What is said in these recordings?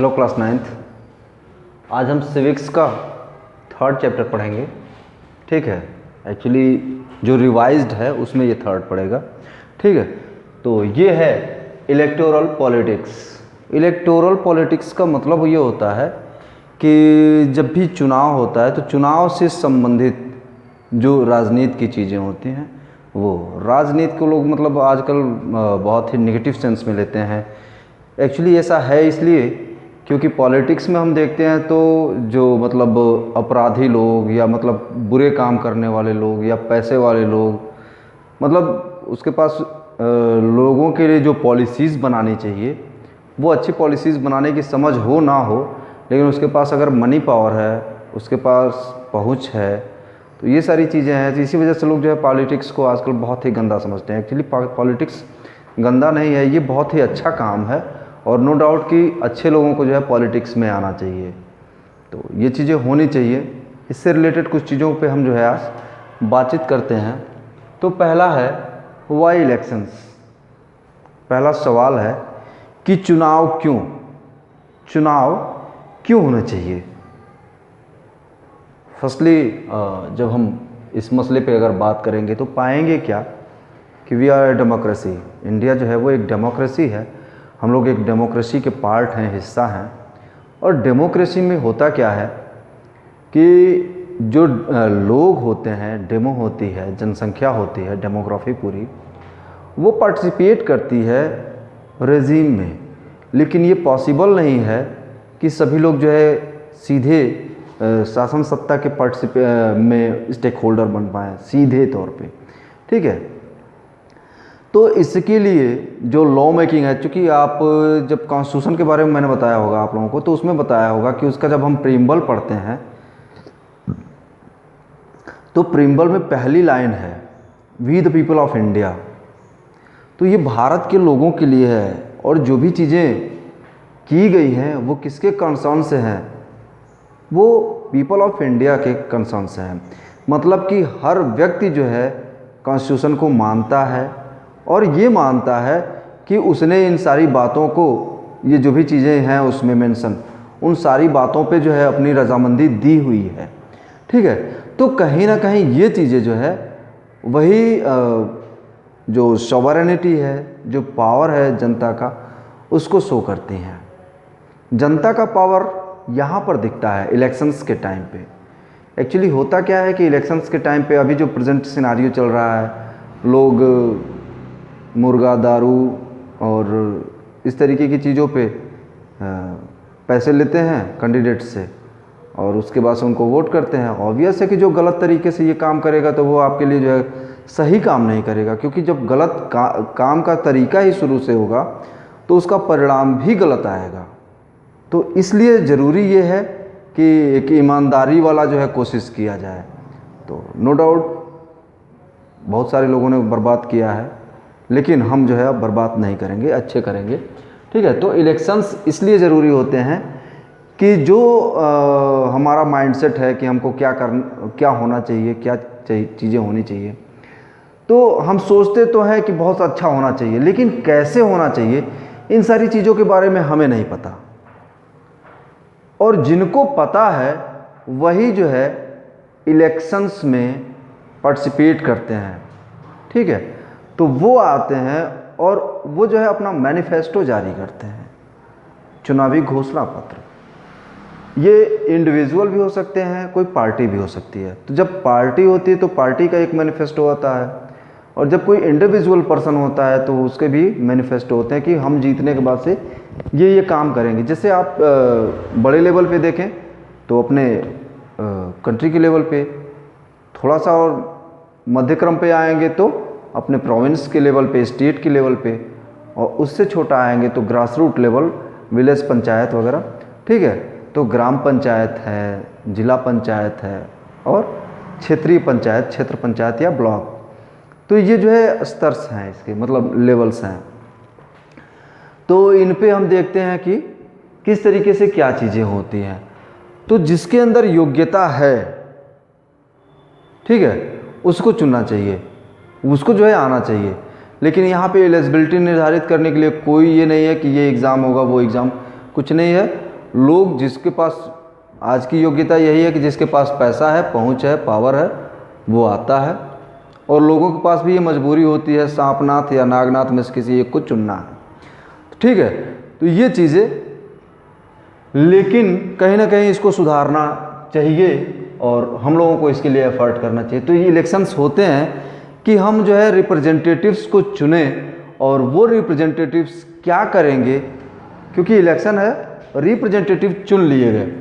Hello class 9th। आज हम civics का थर्ड चैप्टर पढ़ेंगे। ठीक है, एक्चुअली जो रिवाइज्ड है उसमें ये थर्ड पड़ेगा। ठीक है, तो ये है इलेक्टोरल पॉलिटिक्स। इलेक्टोरल पॉलिटिक्स का मतलब ये होता है कि जब भी चुनाव होता है तो चुनाव से संबंधित जो राजनीति की चीज़ें होती हैं वो राजनीति को लोग मतलब आजकल बहुत ही नेगेटिव सेंस में लेते हैं। एक्चुअली ऐसा है इसलिए क्योंकि पॉलिटिक्स में हम देखते हैं तो जो मतलब अपराधी लोग या मतलब बुरे काम करने वाले लोग या पैसे वाले लोग मतलब उसके पास लोगों के लिए जो पॉलिसीज़ बनानी चाहिए वो अच्छी पॉलिसीज़ बनाने की समझ हो ना हो, लेकिन उसके पास अगर मनी पावर है, उसके पास पहुंच है, तो ये सारी चीज़ें हैं। तो इसी वजह से लोग जो है पॉलिटिक्स को आजकल बहुत ही गंदा समझते हैं। एक्चुअली पॉलिटिक्स गंदा नहीं है, ये बहुत ही अच्छा काम है और नो डाउट कि अच्छे लोगों को जो है पॉलिटिक्स में आना चाहिए। तो ये चीज़ें होनी चाहिए। इससे रिलेटेड कुछ चीज़ों पे हम जो है आज बातचीत करते हैं। तो पहला है वाई इलेक्शंस। पहला सवाल है कि चुनाव क्यों होने चाहिए। फर्स्टली जब हम इस मसले पे अगर बात करेंगे तो पाएंगे क्या कि we are a democracy. India जो है वो एक डेमोक्रेसी है। हम लोग एक डेमोक्रेसी के पार्ट हैं, हिस्सा हैं। और डेमोक्रेसी में होता क्या है कि जो लोग होते हैं, डेमो होती है, जनसंख्या होती है, डेमोग्राफी पूरी वो पार्टिसिपेट करती है रेजीम में। लेकिन ये पॉसिबल नहीं है कि सभी लोग जो है सीधे शासन सत्ता के में स्टेक होल्डर बन पाएँ सीधे तौर पे। ठीक है, तो इसके लिए जो लॉ मेकिंग है, चूँकि आप जब कॉन्स्टिट्यूशन के बारे में मैंने बताया होगा आप लोगों को, तो उसमें बताया होगा कि उसका जब हम प्रीम्बल पढ़ते हैं तो प्रीम्बल में पहली लाइन है we the people of India. तो ये भारत के लोगों के लिए है और जो भी चीज़ें की गई हैं वो किसके कंसर्न से हैं, वो पीपल ऑफ इंडिया के कंसर्न से हैं। मतलब कि हर व्यक्ति जो है कॉन्स्टिट्यूशन को मानता है और ये मानता है कि उसने इन सारी बातों को, ये जो भी चीज़ें हैं उसमें मेंशन, उन सारी बातों पे जो है अपनी रजामंदी दी हुई है। ठीक है, तो कहीं ना कहीं ये चीज़ें जो है वही जो सॉवरेनिटी है, जो पावर है जनता का, उसको शो करती हैं। जनता का पावर यहाँ पर दिखता है इलेक्शंस के टाइम पे। एक्चुअली होता क्या है कि इलेक्शंस के टाइम पे अभी जो प्रेजेंट सिनारियो चल रहा है, लोग मुर्गा, दारू और इस तरीके की चीज़ों पे पैसे लेते हैं कैंडिडेट से और उसके बाद से उनको वोट करते हैं। ऑब्वियस है कि जो गलत तरीके से ये काम करेगा तो वो आपके लिए जो है सही काम नहीं करेगा, क्योंकि जब गलत काम का तरीका ही शुरू से होगा तो उसका परिणाम भी गलत आएगा। तो इसलिए ज़रूरी ये है कि एक ईमानदारी वाला जो है कोशिश किया जाए। तो नो डाउट बहुत सारे लोगों ने बर्बाद किया है, लेकिन हम जो है अब बर्बाद नहीं करेंगे, अच्छे करेंगे। ठीक है, तो इलेक्शंस इसलिए ज़रूरी होते हैं कि जो हमारा माइंडसेट है कि हमको क्या होना चाहिए, क्या चीज़ें होनी चाहिए, तो हम सोचते तो हैं कि बहुत अच्छा होना चाहिए, लेकिन कैसे होना चाहिए इन सारी चीज़ों के बारे में हमें नहीं पता। और जिनको पता है वही जो है इलेक्शंस में पार्टिसिपेट करते हैं। ठीक है, तो वो आते हैं और वो जो है अपना मैनिफेस्टो जारी करते हैं, चुनावी घोषणा पत्र। ये इंडिविजुअल भी हो सकते हैं, कोई पार्टी भी हो सकती है। तो जब पार्टी होती है तो पार्टी का एक मैनिफेस्टो होता है, और जब कोई इंडिविजुअल पर्सन होता है तो उसके भी मैनिफेस्टो होते हैं कि हम जीतने के बाद से ये काम करेंगे। जैसे आप बड़े लेवल पे देखें तो अपने कंट्री के लेवल पे, थोड़ा सा और मध्यक्रम पे आएंगे तो अपने प्रोविंस के लेवल पे, स्टेट के लेवल पे, और उससे छोटा आएंगे तो grass root level, village panchayat वगैरह। ठीक है, तो ग्राम पंचायत है, जिला पंचायत है और क्षेत्रीय पंचायत, क्षेत्र पंचायत या ब्लॉक। तो ये जो है स्तर्स हैं, इसके मतलब लेवल्स हैं। तो इन पे हम देखते हैं कि किस तरीके से क्या चीज़ें होती हैं। तो जिसके अंदर योग्यता है, ठीक है, उसको चुनना चाहिए, उसको जो है आना चाहिए। लेकिन यहाँ पे एलिजिबिलिटी निर्धारित करने के लिए कोई ये नहीं है कि ये एग्ज़ाम होगा वो एग्ज़ाम, कुछ नहीं है। लोग जिसके पास आज की योग्यता यही है कि जिसके पास पैसा है, पहुंच है, पावर है, वो आता है। और लोगों के पास भी ये मजबूरी होती है सांपनाथ या नागनाथ में से किसी एक को चुनना है। ठीक है, तो ये चीज़ें, लेकिन कहीं ना कहीं इसको सुधारना चाहिए और हम लोगों को इसके लिए एफर्ट करना चाहिए। तो ये इलेक्शंस होते हैं कि हम जो है रिप्रेजेंटेटिव्स को चुने और वो रिप्रेजेंटेटिव्स क्या करेंगे, क्योंकि इलेक्शन है, रिप्रेजेंटेटिव चुन लिए गए।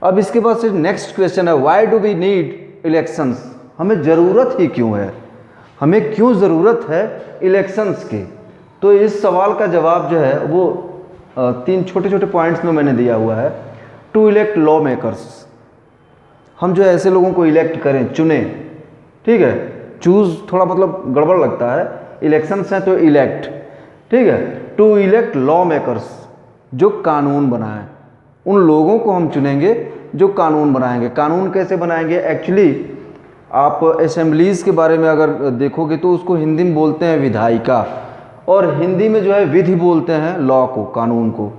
अब इसके बाद से नेक्स्ट क्वेश्चन है, why do we need elections? हमें ज़रूरत ही क्यों है, हमें क्यों ज़रूरत है इलेक्शंस की? तो इस सवाल का जवाब जो है वो 3 छोटे छोटे पॉइंट्स में मैंने दिया हुआ है। टू इलेक्ट लॉ मेकर्स, हम जो है ऐसे लोगों को इलेक्ट करें, चुने। ठीक है, चूज़ थोड़ा मतलब गड़बड़ लगता है, इलेक्शंस हैं तो इलेक्ट। ठीक है, टू इलेक्ट लॉ मेकर्स, जो कानून बनाएं, उन लोगों को हम चुनेंगे जो कानून बनाएंगे। कानून कैसे बनाएंगे? एक्चुअली आप असेंबलीज़ के बारे में अगर देखोगे तो उसको हिंदी में बोलते हैं विधायिका, और हिंदी में जो है विधि बोलते हैं लॉ को, कानून को।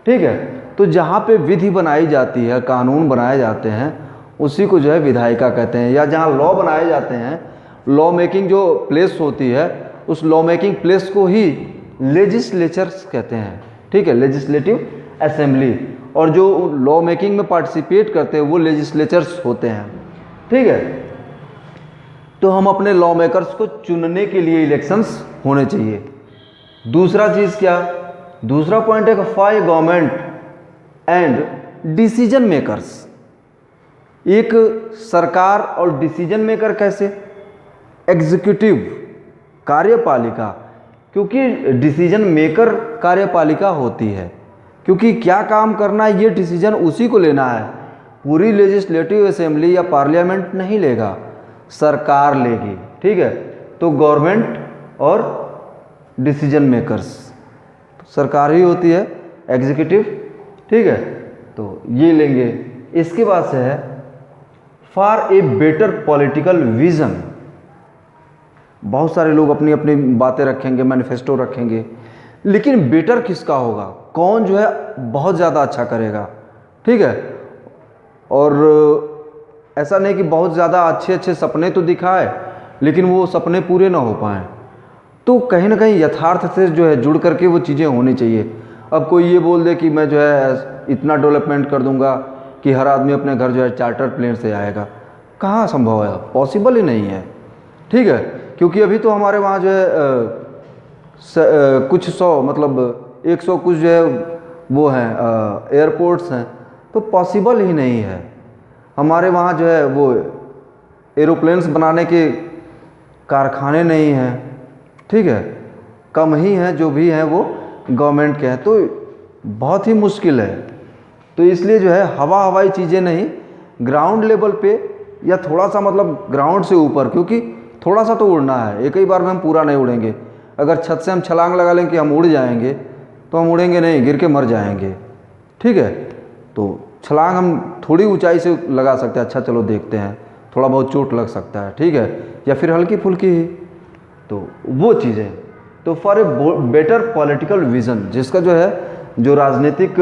ठीक है, तो जहाँ पे विधि बनाई जाती है, कानून बनाए जाते हैं, उसी को जो है विधायिका कहते हैं। या जहाँ लॉ बनाए जाते हैं, लॉ मेकिंग जो प्लेस होती है, उस लॉ मेकिंग प्लेस को ही लेजिस्लेचर्स कहते हैं। ठीक है, लेजिस्लेटिव असेंबली, और जो लॉ मेकिंग में पार्टिसिपेट करते हैं वो लेजिस्लेचर्स होते हैं। ठीक है, तो हम अपने लॉ मेकर्स को चुनने के लिए इलेक्शंस होने चाहिए। दूसरा चीज़ क्या? दूसरा पॉइंट है for government and decision makers. एक सरकार और डिसीजन मेकर कैसे? एग्जीक्यूटिव, कार्यपालिका, क्योंकि डिसीजन मेकर कार्यपालिका होती है, क्योंकि क्या काम करना है ये डिसीजन उसी को लेना है। पूरी लेजिस्लेटिव असेंबली या पार्लियामेंट नहीं लेगा, सरकार लेगी। ठीक है, तो गवर्नमेंट और डिसीजन मेकर्स, सरकार ही होती है, एग्जीक्यूटिव। ठीक है, तो ये लेंगे। इसके बाद से है for a better political vision. बहुत सारे लोग अपनी अपनी बातें रखेंगे, मैनिफेस्टो रखेंगे, लेकिन बेटर किसका होगा? कौन जो है बहुत ज़्यादा अच्छा करेगा? ठीक है, और ऐसा नहीं कि बहुत ज़्यादा अच्छे अच्छे सपने तो दिखाए लेकिन वो सपने पूरे ना हो पाएँ। तो कहीं ना कहीं यथार्थ से जो है जुड़ करके वो चीज़ें होनी चाहिए। अब कोई ये बोल दे कि मैं जो है इतना डेवलपमेंट कर दूंगा कि हर आदमी अपने घर जो है चार्टर प्लेन से आएगा, कहाँ संभव है? पॉसिबल ही नहीं है। ठीक है, क्योंकि अभी तो हमारे वहाँ जो है कुछ 100 मतलब 100 कुछ जो है वो हैं एयरपोर्ट्स हैं, तो पॉसिबल ही नहीं है। हमारे वहाँ जो है वो एरोप्लेन्स बनाने के कारखाने नहीं हैं। ठीक है, कम ही हैं, जो भी हैं वो गवर्नमेंट के हैं, तो बहुत ही मुश्किल है। तो इसलिए जो है हवाई चीज़ें नहीं, ग्राउंड लेवल पे या थोड़ा सा मतलब ग्राउंड से ऊपर, क्योंकि थोड़ा सा तो उड़ना है, एक ही बार में हम पूरा नहीं उड़ेंगे। अगर छत से हम छलांग लगा लें कि हम उड़ जाएंगे तो हम उड़ेंगे नहीं, गिर के मर जाएंगे। ठीक है, तो छलांग हम थोड़ी ऊंचाई से लगा सकते हैं, अच्छा चलो देखते हैं, थोड़ा बहुत चोट लग सकता है। ठीक है, या फिर हल्की फुल्की ही, तो वो चीज़ें। तो for a better political vision, जिसका जो है जो राजनीतिक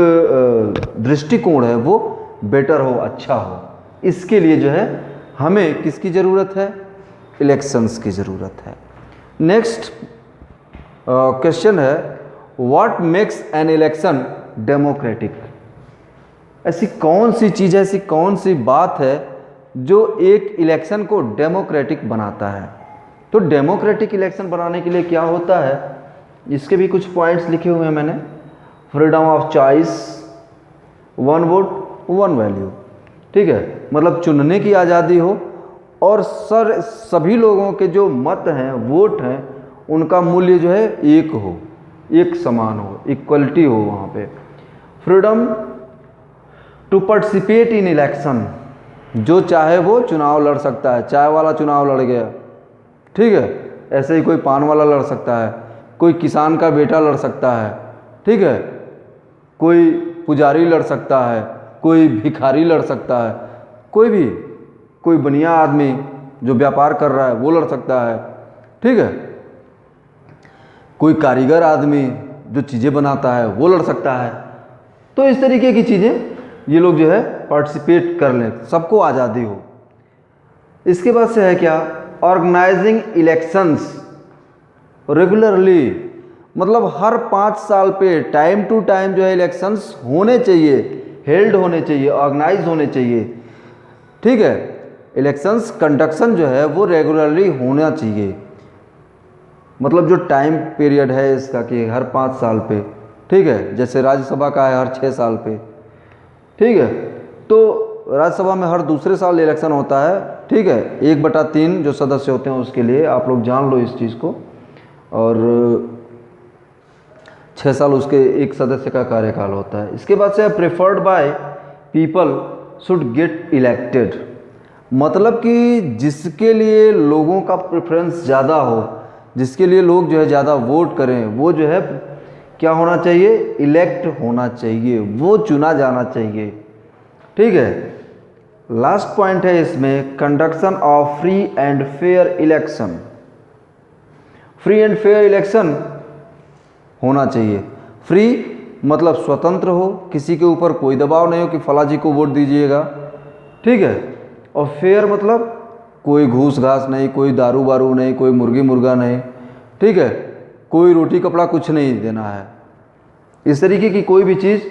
दृष्टिकोण है वो बेटर हो, अच्छा हो, इसके लिए जो है हमें किसकी ज़रूरत है? इलेक्शंस की ज़रूरत है। नेक्स्ट क्वेश्चन है, what makes an election democratic? ऐसी कौन सी चीज़ है, ऐसी कौन सी बात है जो एक इलेक्शन को डेमोक्रेटिक बनाता है? तो डेमोक्रेटिक इलेक्शन बनाने के लिए क्या होता है, इसके भी कुछ पॉइंट्स लिखे हुए हैं मैंने। Freedom of choice, one vote one value. ठीक है, मतलब चुनने की आज़ादी हो और सभी लोगों के जो मत हैं, वोट हैं, उनका मूल्य जो है एक हो, एक समान हो, इक्वलिटी हो वहाँ पे। Freedom to participate in election, जो चाहे वो चुनाव लड़ सकता है। चाय वाला चुनाव लड़ गया, ठीक है, ऐसे ही कोई पान वाला लड़ सकता है, कोई किसान का बेटा लड़ सकता है। ठीक है, कोई पुजारी लड़ सकता है, कोई भिखारी लड़ सकता है, कोई भी, कोई बनिया आदमी जो व्यापार कर रहा है वो लड़ सकता है। ठीक है, कोई कारीगर आदमी जो चीज़ें बनाता है वो लड़ सकता है। तो इस तरीके की चीज़ें ये लोग जो है पार्टिसिपेट कर लें, सबको आज़ादी हो। इसके बाद से है क्या, ऑर्गेनाइजिंग इलेक्शंस रेगुलरली, मतलब हर 5 साल पे टाइम टू टाइम जो है इलेक्शंस होने चाहिए, हेल्ड होने चाहिए, ऑर्गेनाइज होने चाहिए। ठीक है, इलेक्शंस कंडक्शन जो है वो रेगुलरली होना चाहिए, मतलब जो टाइम पीरियड है इसका कि हर 5 साल पे। ठीक है, जैसे राज्यसभा का है हर 6 साल पे। ठीक है, तो राज्यसभा में हर दूसरे साल इलेक्शन होता है। ठीक है, 1/3 जो सदस्य होते हैं उसके लिए, आप लोग जान लो इस चीज़ को। और 6 साल उसके एक सदस्य का कार्यकाल होता है। इसके बाद से preferred by people should get elected, मतलब कि जिसके लिए लोगों का प्रेफरेंस ज़्यादा हो, जिसके लिए लोग जो है ज़्यादा वोट करें, वो जो है क्या होना चाहिए, इलेक्ट होना चाहिए, वो चुना जाना चाहिए। ठीक है, लास्ट पॉइंट है इसमें, conduction of free and fair election. Free and fair election होना चाहिए। फ्री मतलब स्वतंत्र हो, किसी के ऊपर कोई दबाव नहीं हो कि फला जी को वोट दीजिएगा। ठीक है, और फेयर मतलब कोई घूस घास नहीं, कोई दारू वारू नहीं, कोई मुर्गी मुर्गा नहीं। ठीक है, कोई रोटी कपड़ा कुछ नहीं देना है। इस तरीके की कोई भी चीज़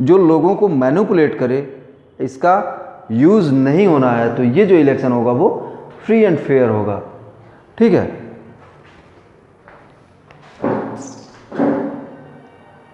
जो लोगों को मैनिपुलेट करे, इसका यूज़ नहीं होना है। तो ये जो इलेक्शन होगा वो फ्री एंड फेयर होगा। ठीक है।